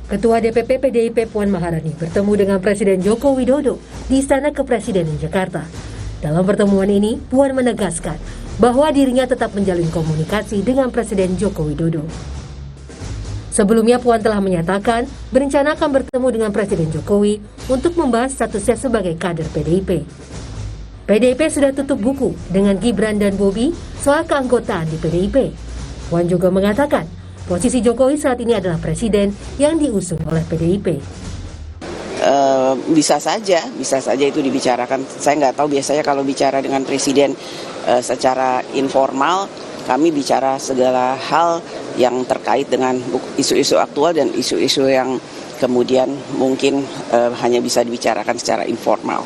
Ketua DPP PDIP Puan Maharani bertemu dengan Presiden Joko Widodo di Istana Kepresidenan Jakarta. Dalam pertemuan ini, Puan menegaskan bahwa dirinya tetap menjalin komunikasi dengan Presiden Joko Widodo. Sebelumnya, Puan telah menyatakan berencana akan bertemu dengan Presiden Jokowi untuk membahas statusnya sebagai kader PDIP. PDIP sudah tutup buku dengan Gibran dan Bobi soal keanggotaan di PDIP. Puan juga mengatakan posisi Jokowi saat ini adalah presiden yang diusung oleh PDIP. Bisa saja itu dibicarakan. Saya nggak tahu, biasanya kalau bicara dengan presiden secara informal, kami bicara segala hal yang terkait dengan isu-isu aktual dan isu-isu yang kemudian mungkin hanya bisa dibicarakan secara informal.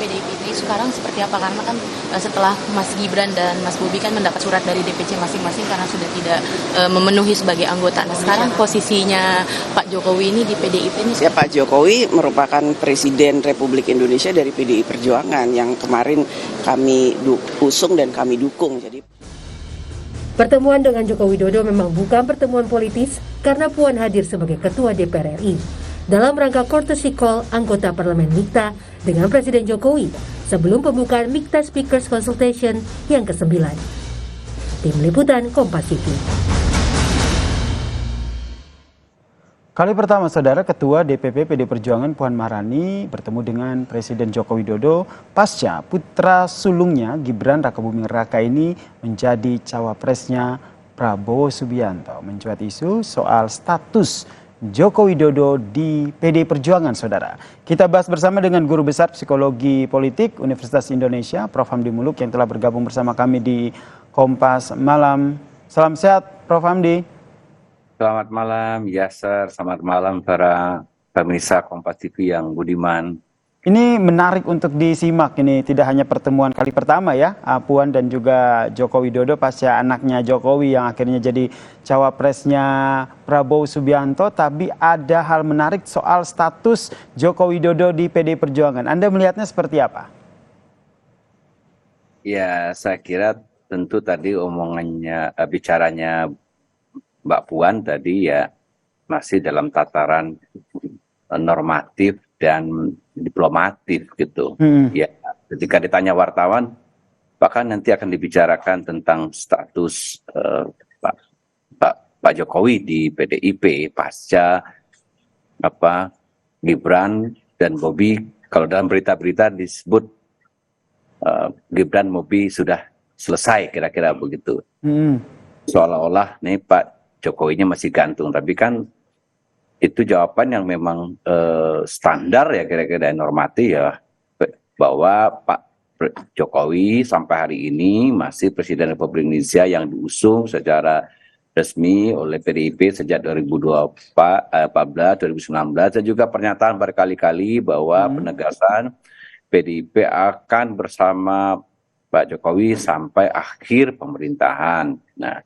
PDIP ini sekarang seperti apa? Karena kan setelah Mas Gibran dan Mas Bobi kan mendapat surat dari DPC masing-masing karena sudah tidak memenuhi sebagai anggota. Nah, sekarang posisinya Pak Jokowi ini di PDIP ini? Ya, Pak Jokowi merupakan Presiden Republik Indonesia dari PDI Perjuangan yang kemarin kami usung dan kami dukung. Jadi pertemuan dengan Joko Widodo memang bukan pertemuan politis karena Puan hadir sebagai Ketua DPR RI dalam rangka courtesy call anggota Parlemen MIKTA dengan Presiden Jokowi sebelum pembukaan MIKTA Speakers Consultation yang ke-9. Tim Liputan Kompas TV. Kali pertama, Saudara, Ketua DPP PD Perjuangan Puan Maharani bertemu dengan Presiden Joko Widodo pasca putra sulungnya Gibran Rakabuming Raka ini menjadi cawapresnya Prabowo Subianto. Mencuat isu soal status Joko Widodo di PD Perjuangan, Saudara. Kita bahas bersama dengan Guru Besar Psikologi Politik Universitas Indonesia, Prof. Hamdi Muluk, yang telah bergabung bersama kami di Kompas Malam. Salam sehat, Prof. Hamdi. Selamat malam, Yasser. Selamat malam para pemirsa Kompas TV yang budiman. Ini menarik untuk disimak, ini tidak hanya pertemuan kali pertama ya, Puan dan juga Joko Widodo pasca anaknya Jokowi yang akhirnya jadi cawapresnya Prabowo Subianto, tapi ada hal menarik soal status Joko Widodo di PD Perjuangan. Anda melihatnya seperti apa? Ya, saya kira tentu tadi omongannya, bicaranya Mbak Puan tadi ya masih dalam tataran normatif dan diplomatif gitu. Ya, ketika ditanya wartawan, bahkan nanti akan dibicarakan tentang status Pak Jokowi di PDIP pasca Gibran dan Bobi. Kalau dalam berita-berita disebut Gibran Bobi sudah selesai, kira-kira begitu. Seolah-olah nih Pak Jokowinya masih gantung, tapi kan itu jawaban yang memang standar ya, kira-kira normatif ya, bahwa Pak Jokowi sampai hari ini masih Presiden Republik Indonesia yang diusung secara resmi oleh PDIP sejak 2014, 2019, dan juga pernyataan berkali-kali bahwa penegasan PDIP akan bersama Pak Jokowi sampai akhir pemerintahan. Nah,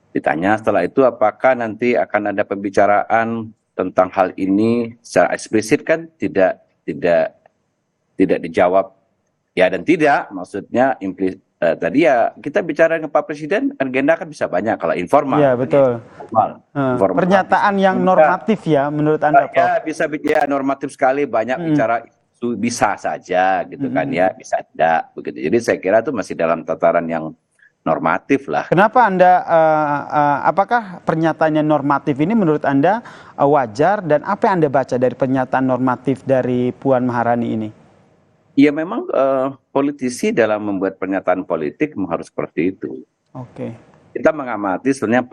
ditanya setelah itu apakah nanti akan ada pembicaraan tentang hal ini secara eksplisit, kan tidak dijawab ya dan tidak. Maksudnya tadi ya kita bicara dengan Pak Presiden, agenda kan bisa banyak kalau informal. Iya, betul. Informal. Pernyataan yang normatif ya menurut Anda, Prof? Ya bisa ya normatif sekali, banyak bicara itu bisa saja gitu kan ya, bisa tidak begitu. Jadi saya kira itu masih dalam tataran yang normatif lah. Kenapa Anda, apakah pernyataannya normatif ini menurut Anda wajar, dan apa yang Anda baca dari pernyataan normatif dari Puan Maharani ini? Ya memang politisi dalam membuat pernyataan politik harus seperti itu. Oke. Kita mengamati sebenarnya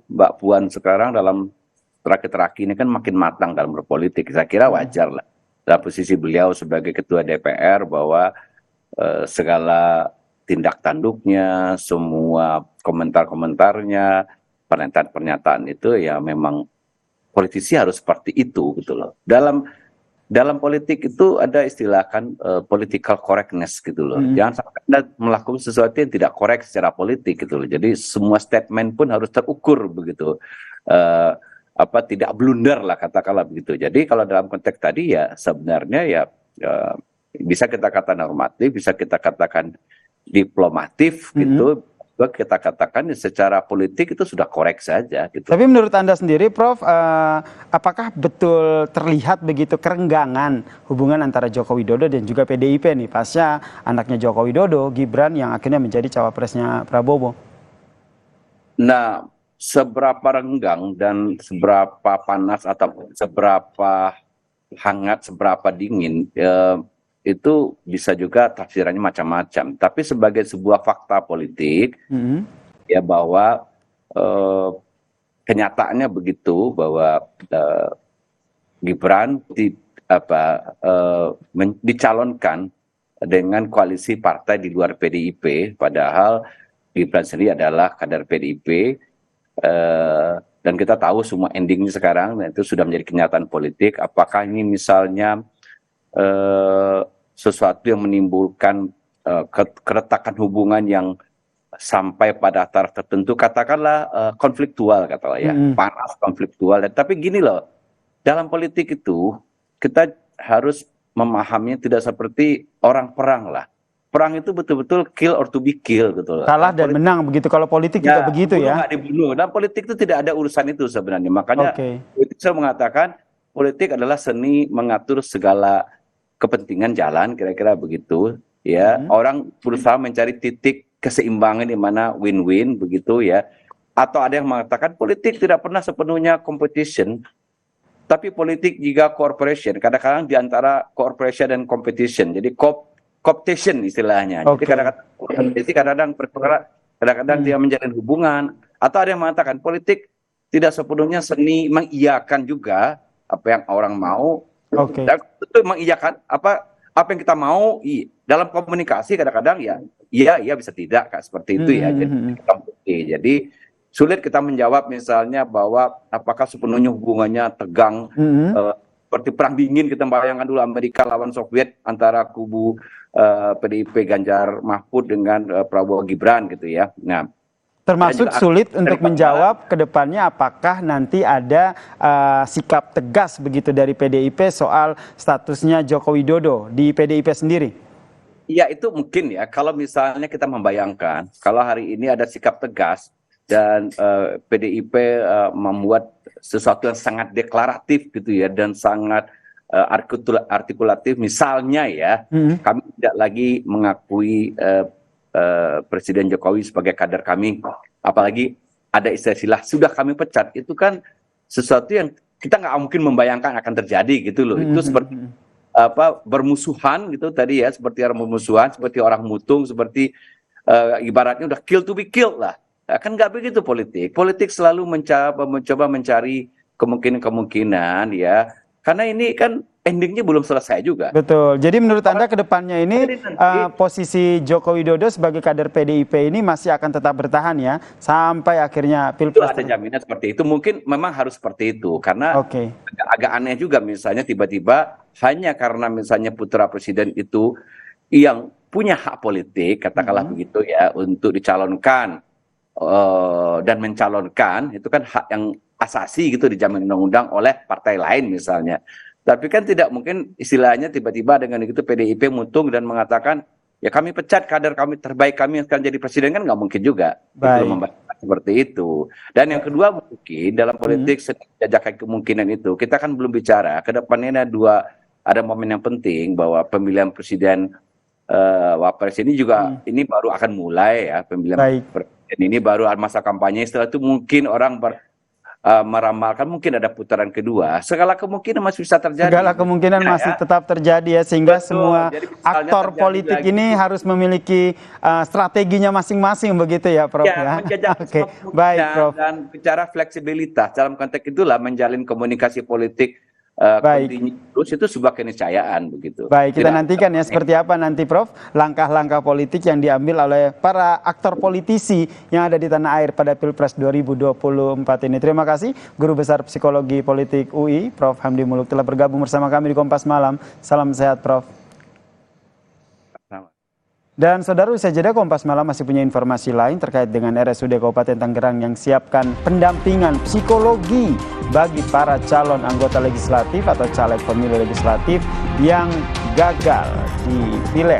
Mbak Puan sekarang dalam terakhir-terakhir ini kan makin matang dalam berpolitik. Saya kira wajar lah dalam posisi beliau sebagai Ketua DPR bahwa segala tindak tanduknya, semua komentar-komentarnya, pernyataan-pernyataan itu ya memang politisi harus seperti itu gitu loh. Dalam politik itu ada istilah kan political correctness gitu loh. Jangan sampai Anda melakukan sesuatu yang tidak korek secara politik gitu loh. Jadi semua statement pun harus terukur begitu. Tidak blunder lah katakanlah begitu. Jadi kalau dalam konteks tadi ya sebenarnya ya bisa kita katakan normatif, bisa kita katakan diplomatif gitu, kita katakan secara politik itu sudah korek saja gitu. Tapi menurut Anda sendiri, Prof, apakah betul terlihat begitu kerenggangan hubungan antara Joko Widodo dan juga PDIP nih pasca anaknya Joko Widodo, Gibran, yang akhirnya menjadi cawapresnya Prabowo? Nah, seberapa renggang dan seberapa panas atau seberapa hangat, seberapa dingin, itu bisa juga tafsirannya macam-macam. Tapi sebagai sebuah fakta politik, ya bahwa kenyataannya begitu bahwa Gibran dicalonkan dengan koalisi partai di luar PDIP, padahal Gibran sendiri adalah kader PDIP, dan kita tahu semua endingnya sekarang, dan itu sudah menjadi kenyataan politik. Apakah ini misalnya sesuatu yang menimbulkan keretakan hubungan yang sampai pada taraf tertentu, katakanlah konfliktual, katakanlah ya, panas konfliktual. Tapi gini loh, dalam politik itu kita harus memahaminya tidak seperti orang perang lah. Perang itu betul-betul kill or to be kill gitu loh. Kalah dan menang begitu. Kalau politik juga begitu ya. Nggak dibunuh. Dan politik itu tidak ada urusan itu sebenarnya. Makanya politik saya mengatakan politik adalah seni mengatur segala kepentingan jalan, kira-kira begitu ya. Orang berusaha mencari titik keseimbangan di mana win-win begitu ya. Atau ada yang mengatakan politik tidak pernah sepenuhnya competition, tapi politik juga cooperation. Kadang-kadang di antara cooperation dan competition. Jadi cooptation istilahnya. Jadi kadang-kadang dia menjalin hubungan. Atau ada yang mengatakan politik tidak sepenuhnya seni mengiyakan juga apa yang orang mau. Dan itu mengiyakan apa yang kita mau dalam komunikasi kadang-kadang iya bisa tidak seperti itu ya. Jadi sulit kita menjawab misalnya bahwa apakah sepenuhnya hubungannya tegang seperti perang dingin. Kita bayangkan dulu Amerika lawan Soviet, antara kubu PDIP Ganjar Mahfud dengan Prabowo Gibran gitu ya. Nah, termasuk sulit untuk menjawab ke depannya apakah nanti ada sikap tegas begitu dari PDIP soal statusnya Joko Widodo di PDIP sendiri. Ya itu mungkin ya, kalau misalnya kita membayangkan kalau hari ini ada sikap tegas dan PDIP membuat sesuatu yang sangat deklaratif gitu ya, dan sangat artikulatif, misalnya ya, kami tidak lagi mengakui Presiden Jokowi sebagai kader kami, apalagi ada istilah sudah kami pecat, itu kan sesuatu yang kita nggak mungkin membayangkan akan terjadi gitu loh. Itu seperti bermusuhan gitu tadi ya, seperti orang bermusuhan, seperti orang mutung, seperti ibaratnya udah kill to be killed lah. Kan nggak begitu politik. Politik selalu mencoba mencari kemungkinan-kemungkinan ya, karena ini kan endingnya belum selesai juga. Betul. Jadi menurut Anda ke depannya ini posisi Joko Widodo sebagai kader PDIP ini masih akan tetap bertahan ya sampai akhirnya Pilpres. Itu ada jaminan seperti itu. Mungkin memang harus seperti itu karena agak aneh juga misalnya tiba-tiba hanya karena misalnya putra presiden itu yang punya hak politik, katakanlah begitu ya, untuk dicalonkan dan mencalonkan, itu kan hak yang asasi gitu, dijamin undang-undang oleh partai lain misalnya. Tapi kan tidak mungkin istilahnya tiba-tiba dengan itu PDIP mutung dan mengatakan ya kami pecat kader kami terbaik kami yang akan jadi presiden, kan nggak mungkin juga. Belum membayangkan seperti itu. Dan yang kedua mungkin dalam politik jajakan kemungkinan itu kita kan belum bicara ke depannya ada momen yang penting bahwa pemilihan presiden wapres ini juga ini baru akan mulai ya, pemilihan presiden ini baru masa kampanye. Setelah itu mungkin orang meramalkan mungkin ada putaran kedua. Segala kemungkinan masih bisa terjadi. Segala kemungkinan masih tetap terjadi ya, sehingga semua aktor politik ini harus memiliki strateginya masing-masing begitu ya, Prof ya. Oke, baik, Prof. Dan bicara fleksibilitas dalam konteks itulah menjalin komunikasi politik terus itu sebuah keniscayaan begitu. Baik, kita nantikan ya seperti apa nanti, Prof, langkah-langkah politik yang diambil oleh para aktor politisi yang ada di tanah air pada Pilpres 2024 ini. Terima kasih Guru Besar Psikologi Politik UI, Prof Hamdi Muluk, telah bergabung bersama kami di Kompas Malam. Salam sehat, Prof. Dan saudara, usai jeda Kompas Malam masih punya informasi lain terkait dengan RSUD Kabupaten Tangerang yang siapkan pendampingan psikologi bagi para calon anggota legislatif atau caleg pemilu legislatif yang gagal di pileg